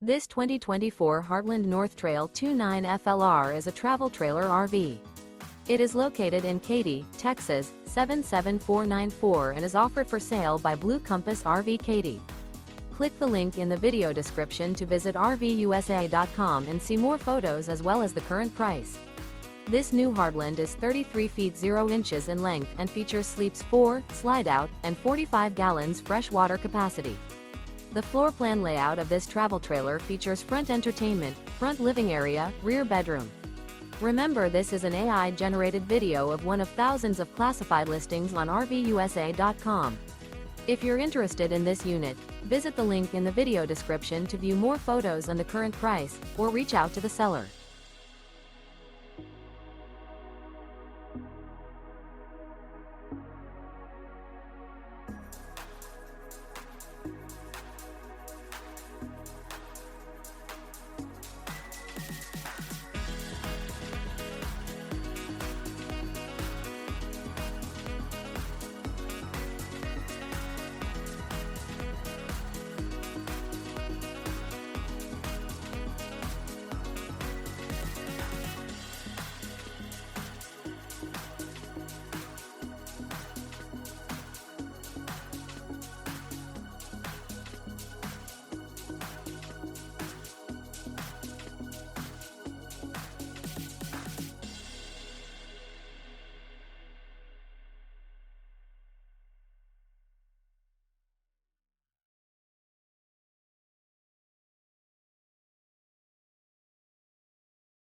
This 2024 Heartland North Trail 29 FLR is a travel trailer RV. It is located in Katy, Texas, 77494 and is offered for sale by Blue Compass RV Katy. Click the link in the video description to visit RVUSA.com and see more photos as well as the current price. This new Heartland is 33 feet 0 inches in length and features sleeps 4, slide-out, and 45 gallons fresh water capacity. The floor plan layout of this travel trailer features front entertainment, front living area, rear bedroom. Remember, this is an AI-generated video of one of thousands of classified listings on RVUSA.com. If you're interested in this unit, visit the link in the video description to view more photos and the current price, or reach out to the seller.